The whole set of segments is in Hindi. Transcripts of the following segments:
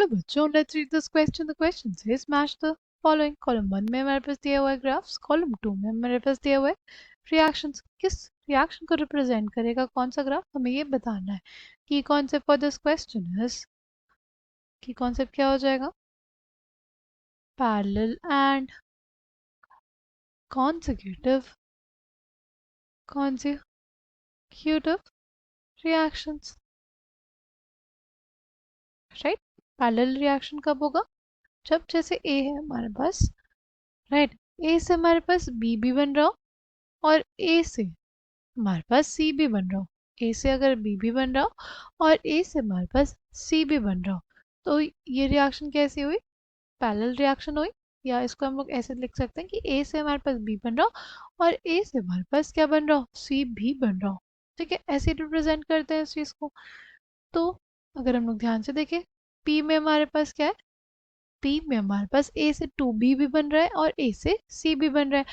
चलो बच्चों, let's read this question. The question says match the following. Column 1 में हमारे पास दिया हुआ है ग्राफ्स, कॉलम 2 में हमारे पास दिया हुआ है रिएक्शंस. किस रिएक्शन को रिप्रेजेंट करेगा कौन सा ग्राफ, हमें ये बताना है. की concept for this question is, की कॉन्सेप्ट क्या हो जाएगा, parallel and consecutive reactions. Right. Parallel reaction कब होगा, जब जैसे ए है हमारे पास, राइट, ए से हमारे पास बी भी बन रहा हो और ए से हमारे पास सी भी बन रहा हो. ए से अगर बी भी बन रहा हो और ए से हमारे पास सी भी बन रहा हो, तो ये रिएक्शन कैसी हुई, पैरेलल रिएक्शन हुई. या इसको हम लोग ऐसे लिख सकते हैं कि ए से हमारे पास बी बन रहा हो और ए से हमारे पास क्या बन रहा हो, सी भी बन रहा हो. ठीक है, ऐसे रिप्रेजेंट करते हैं इस चीज़ को. तो अगर हम लोग ध्यान से देखें, पी में हमारे पास क्या है, पी में हमारे पास ए से टू बी भी बन रहा है और ए से सी भी बन रहा है.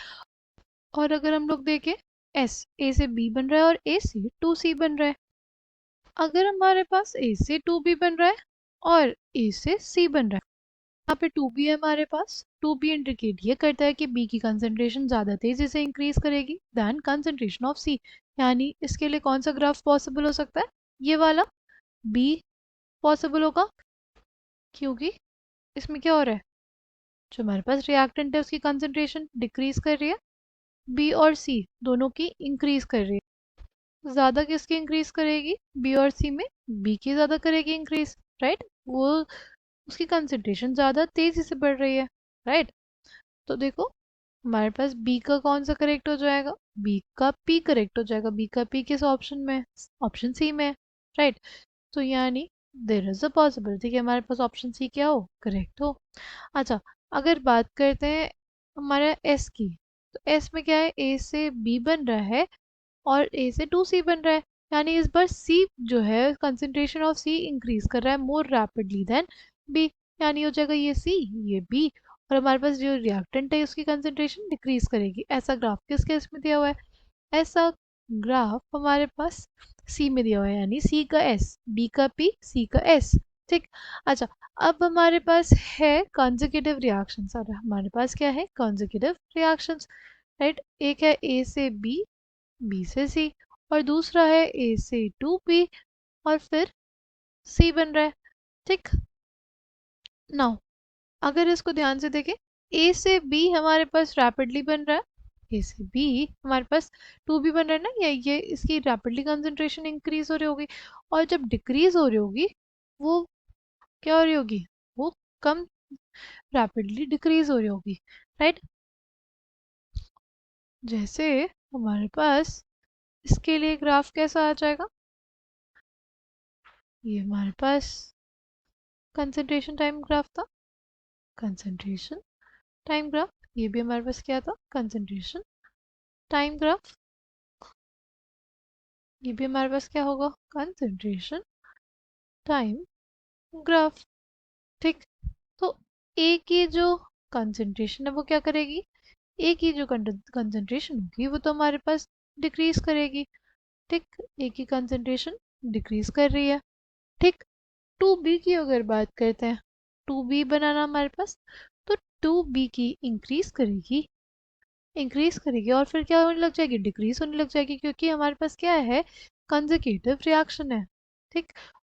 और अगर हम लोग देखें, एस, ए से बी बन रहा है और ए से टू सी बन रहा है. अगर हमारे पास ए से टू बी बन रहा है और ए से सी बन रहा है, यहाँ पे टू बी है हमारे पास. टू बी इंडिकेट ये करता है कि बी की कंसंट्रेशन ज़्यादा तेजी से इंक्रीज करेगी दैन कंसंट्रेशन ऑफ सी. यानी इसके लिए कौन सा ग्राफ पॉसिबल हो सकता है, ये वाला बी पॉसिबल होगा, क्योंकि इसमें क्या हो रहा है, जो हमारे पास रिएक्टेंट है उसकी कंसंट्रेशन डिक्रीज कर रही है, बी और सी दोनों की इंक्रीज कर रही है. ज़्यादा किसकी इंक्रीज करेगी, बी और सी में बी की ज़्यादा करेगी इंक्रीज, राइट. वो उसकी कंसंट्रेशन ज़्यादा तेज़ी से बढ़ रही है, राइट. तो देखो हमारे पास बी का कौन सा करेक्ट हो जाएगा, बी का पी करेक्ट हो जाएगा. बी का पी किस ऑप्शन में है, ऑप्शन सी में है, राइट. तो यानी देर इज अ पॉसिबिलिटी कि हमारे पास ऑप्शन सी क्या हो, करेक्ट हो. अच्छा, अगर बात करते हैं हमारे एस की, तो एस में क्या है, ए से बी बन रहा है और ए से टू सी बन रहा है. यानी इस बार सी जो है, कंसंट्रेशन ऑफ सी इंक्रीज कर रहा है मोर रैपिडली देन बी. यानी हो जाएगा ये सी, ये बी, और हमारे पास जो रिएक्टेंट है उसकी कंसंट्रेशन डिक्रीज करेगी. ऐसा ग्राफ किस केस में दिया हुआ है, ऐसा ग्राफ हमारे पास सी में दिया हुआ है. यानी सी का एस, बी का पी, सी का एस. ठीक. अच्छा, अब हमारे पास है कॉन्जिक्यूटिव रिएक्शंस. और हमारे पास क्या है, कॉन्जिक्यूटिव रिएक्शंस, राइट. एक है ए से बी, बी से सी, और दूसरा है ए से टू बी और फिर सी बन रहा है. ठीक. नाउ अगर इसको ध्यान से देखें, ए से बी हमारे पास रैपिडली बन रहा है, ए से बी हमारे पास टू बी बन रहा है ना, ये इसकी रैपिडली कंसंट्रेशन इंक्रीज हो रही होगी. और जब डिक्रीज हो रही होगी, वो क्या हो रही होगी, वो कम रैपिडली डिक्रीज हो रही होगी, राइट. जैसे हमारे पास इसके लिए ग्राफ कैसा आ जाएगा, ये हमारे पास कंसंट्रेशन टाइम ग्राफ था, कंसंट्रेशन टाइम ग्राफ. ये भी हमारे पास क्या था, कंसंट्रेशन टाइम ग्राफ. ये भी हमारे पास क्या होगा, कंसंट्रेशन टाइम ग्राफ. ठीक. तो ए की जो कंसंट्रेशन है वो क्या करेगी, ए की जो कंसंट्रेशन होगी वो तो हमारे पास डिक्रीज करेगी. ठीक. ए की कंसंट्रेशन डिक्रीज कर रही है. ठीक. टू बी की अगर बात करते हैं, टू बी बनाना हमारे पास, तो टू बी की इंक्रीज करेगी और फिर क्या होने लग जाएगी, डिक्रीज होने लग जाएगी, क्योंकि हमारे पास क्या है, कंजक्यूटिव रिएक्शन है. ठीक.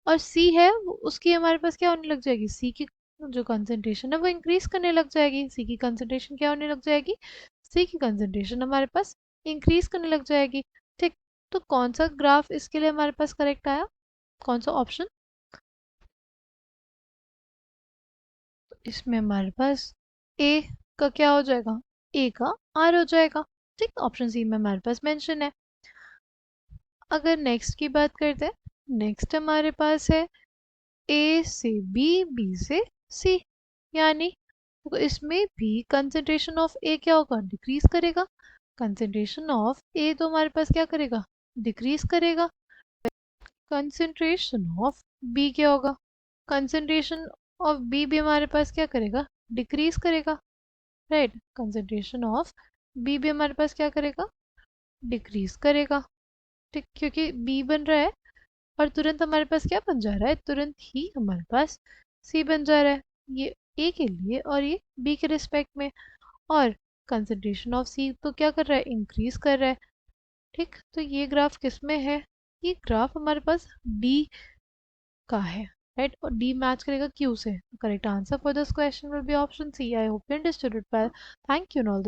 और सी है उसकी हमारे पास क्या होने लग जाएगी, सी की जो कंसंट्रेशन है वो इंक्रीज करने लग जाएगी. सी की कंसंट्रेशन क्या होने लग जाएगी, सी की कंसंट्रेशन हमारे पास इंक्रीज करने लग जाएगी. ठीक. तो कौन सा ग्राफ इसके लिए हमारे पास करेक्ट आया, कौन सा ऑप्शन, इसमें हमारे पास ए का क्या हो जाएगा, ए का आर हो जाएगा. ठीक. ऑप्शन सी में हमारे पास मेंशन है. अगर नेक्स्ट की बात करते हैं, नेक्स्ट हमारे पास है ए से बी, बी से सी. यानी तो इसमें भी कंसंट्रेशन ऑफ ए क्या होगा, डिक्रीज करेगा. कंसंट्रेशन ऑफ ए तो हमारे पास क्या करेगा, डिक्रीज करेगा. कंसंट्रेशन ऑफ बी क्या होगा, कंसंट्रेशन ऑफ बी भी हमारे पास क्या करेगा, डिक्रीज करेगा, राइट. कंसंट्रेशन ऑफ बी भी हमारे पास क्या करेगा, डिक्रीज करेगा. ठीक. क्योंकि बी बन रहा है और तुरंत हमारे पास क्या बन जा रहा है, तुरंत ही हमारे पास सी बन जा रहा है, ये ए के लिए और ये बी के रिस्पेक्ट में। और कंसंट्रेशन ऑफ सी तो क्या कर रहा है, इंक्रीज कर रहा है। ठीक, तो ये ग्राफ किस में है, ये ग्राफ हमारे पास डी का है, राइट, और डी मैच करेगा क्यू से। Correct answer for this question will be option C. I hope you understood it well. Thank you and all